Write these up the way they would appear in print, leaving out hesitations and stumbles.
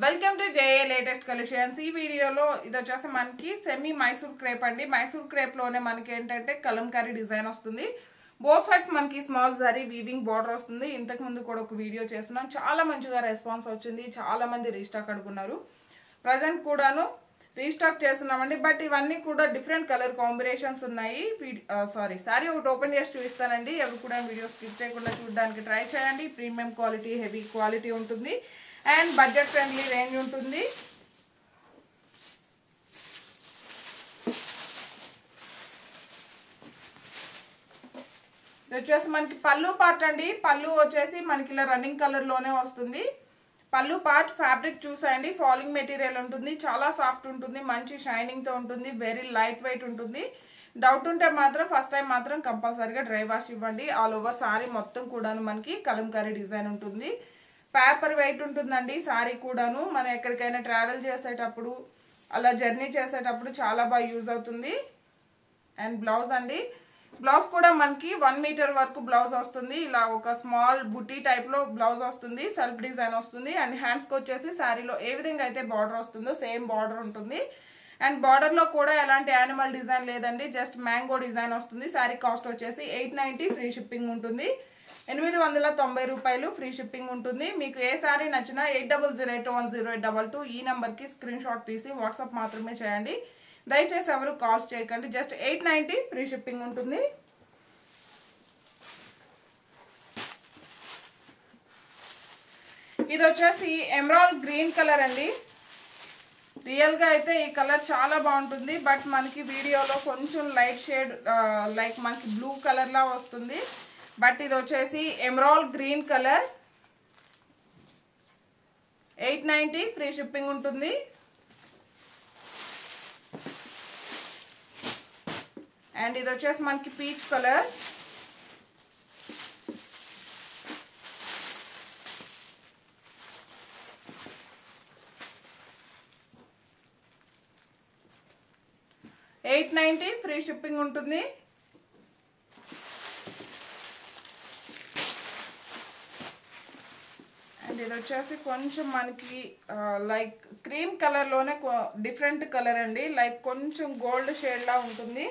Welcome to JA latest collections. ఈ వీడియోలో ఇది వచ్చేసి మనకి సెమీ మైసూర్ క్రేప్ అండి. మైసూర్ క్రేప్ లోనే మనకి ఏంటంటే కలంకారీ డిజైన్ వస్తుంది. బోత్ సైడ్స్ మనకి స్మాల్ జరీ వీవింగ్ బార్డర్ వస్తుంది. ఇంతకు ముందు కూడా ఒక వీడియో చేస్తున్నాం, చాలా మంచిగా రెస్పాన్స్ వచ్చింది. చాలా మంది రీస్టాక్ అడుగున్నారు. ప్రజెంట్ కూడాను రీస్టాక్ చేస్తున్నామండి. బట్ ఇవన్నీ కూడా డిఫరెంట్ కలర్ కాంబినేషన్స్ ఉన్నాయి. సారీ ఒకటి ఓపెన్ చేసి చూపిస్తానండి. ఎవరు కూడా వీడియో స్కిప్ చేయకుండా చూడడానికి ట్రై చేయండి. ప్రీమియం క్వాలిటీ, హెవీ క్వాలిటీ ఉంటుంది అండ్ బడ్జెట్ ఫ్రెండ్లీ రేంజ్ ఉంటుంది. ఇది వచ్చేసి మనకి పళ్ళు పార్ట్ అండి. పళ్ళు వచ్చేసి మనకి ఇలా రన్నింగ్ కలర్ లోనే వస్తుంది. పళ్ళు పార్ట్ ఫ్యాబ్రిక్ చూసాయండి, ఫాలింగ్ మెటీరియల్ ఉంటుంది, చాలా సాఫ్ట్ ఉంటుంది, మంచి షైనింగ్ తో ఉంటుంది, వెరీ లైట్ వెయిట్ ఉంటుంది. డౌట్ ఉంటే మాత్రం ఫస్ట్ టైం మాత్రం కంపల్సరీగా డ్రై వాష్ ఇవ్వండి. ఆల్ ఓవర్ సారీ మొత్తం కూడాను మనకి కలంకారీ డిజైన్ ఉంటుంది. పేపర్ వెయిట్ ఉంటుందండి సారీ కూడాను. మనం ఎక్కడికైనా ట్రావెల్ చేసేటప్పుడు అలా జర్నీ చేసేటప్పుడు చాలా బాగా యూజ్ అవుతుంది. అండ్ బ్లౌజ్ అండి, బ్లౌజ్ కూడా మనకి 1 మీటర్ వరకు బ్లౌజ్ వస్తుంది. ఇలా ఒక స్మాల్ బుటీ టైప్ లో బ్లౌజ్ వస్తుంది, సెల్ఫ్ డిజైన్ వస్తుంది. అండ్ హ్యాండ్స్ కి వచ్చేసి శారీలో ఏ విధంగా అయితే బార్డర్ వస్తుందో సేమ్ బార్డర్ ఉంటుంది. అండ్ బార్డర్ లో కూడా ఎలాంటి యానిమల్ డిజైన్ లేదండి, జస్ట్ మ్యాంగో డిజైన్ వస్తుంది. శారీ కాస్ట్ వచ్చేసి 890, ఫ్రీ షిప్పింగ్ ఉంటుంది. 890 రూపాయలు ఫ్రీ షిప్పింగ్ ఉంటుంది. మీకు ఏ శారీ నచ్చినా 8008100822 ఈ నెంబర్ కి స్క్రీన్ షాట్ తీసి వాట్సాప్ మాత్రమే చేయండి. దయచేసి ఎవరు కాల్స్ చేయకండి. జస్ట్ 890 ఫ్రీ షిప్పింగ్ ఉంటుంది. ఇది వచ్చేసి ఎమరాల్డ్ గ్రీన్ కలర్ అండి. రియల్ గా అయితే ఈ కలర్ చాలా బాగుంటుంది. బట్ మనకి వీడియోలో కొంచెం లైట్ షేడ్ లైక్ మనకి బ్లూ కలర్ లా వస్తుంది. బట్ ఇది వచ్చేసి emerald green colour. 890 free shipping ఉంటుంది. అండ్ ఇది వచ్చేసి మనకి పీచ్ కలర్. $890 ఫ్రీ షిప్పింగ్ ఉంటుంది. అండ్ ఇది వచ్చేసి కొంచెం మనకి లైక్ క్రీమ్ కలర్ లోనే డిఫరెంట్ కలర్ అండి. లైక్ కొంచెం గోల్డ్ షేడ్ లా ఉంటుంది,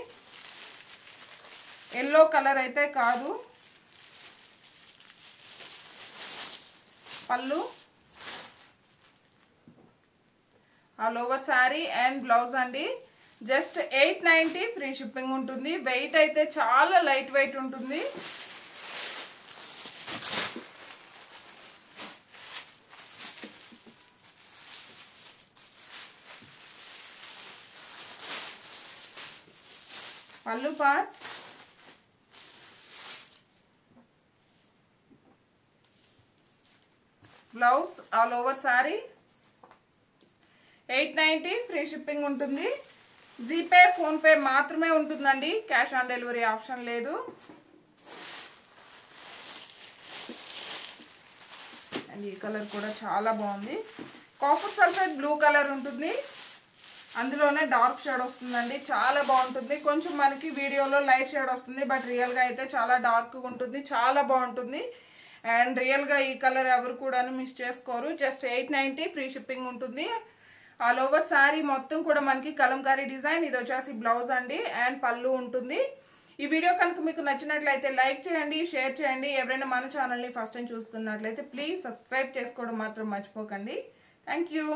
ఎల్లో కలర్ అయితే కాదు. పళ్ళు, all over sari and blouse అండి. జస్ట్ 890 ఫ్రీ షిప్పింగ్ ఉంటుంది. వెయిట్ అయితే చాలా లైట్ వెయిట్ ఉంటుంది. పళ్ళు part, blouse, all over sorry. 890 free shipping ఉంటుంది. జీపే, ఫోన్ పే మాత్రమే ఉంటుందండి, క్యాష్ ఆన్ డెలివరీ ఆప్షన్ లేదు. అండ్ ఈ కలర్ కూడా చాలా బాగుంది. కాపర్ సల్ఫేట్ బ్లూ కలర్ ఉంటుంది, అందులోనే డార్క్ షేడ్ వస్తుందండి. చాలా బాగుంటుంది. కొంచెం మనకి వీడియోలో లైట్ షేడ్ వస్తుంది, బట్ రియల్గా అయితే చాలా డార్క్గా ఉంటుంది, చాలా బాగుంటుంది. అండ్ రియల్గా ఈ కలర్ ఎవరు కూడా మిస్ చేసుకోరు. జస్ట్ 890 ఫ్రీ షిప్పింగ్ ఉంటుంది. ఆల్ ఓవర్ శారీ మొత్తం కూడా మనకి కలంకారీ డిజైన్. ఇది వచ్చేసి బ్లౌజ్ అండి అండ్ పళ్ళు ఉంటుంది. ఈ వీడియో కనుక మీకు నచ్చినట్లయితే లైక్ చేయండి, షేర్ చేయండి. ఎవరైనా మన ఛానల్ని ఫస్ట్ టైం చూస్తున్నట్లయితే ప్లీజ్ సబ్స్క్రైబ్ చేసుకోవడం మాత్రం మర్చిపోకండి. Thank you.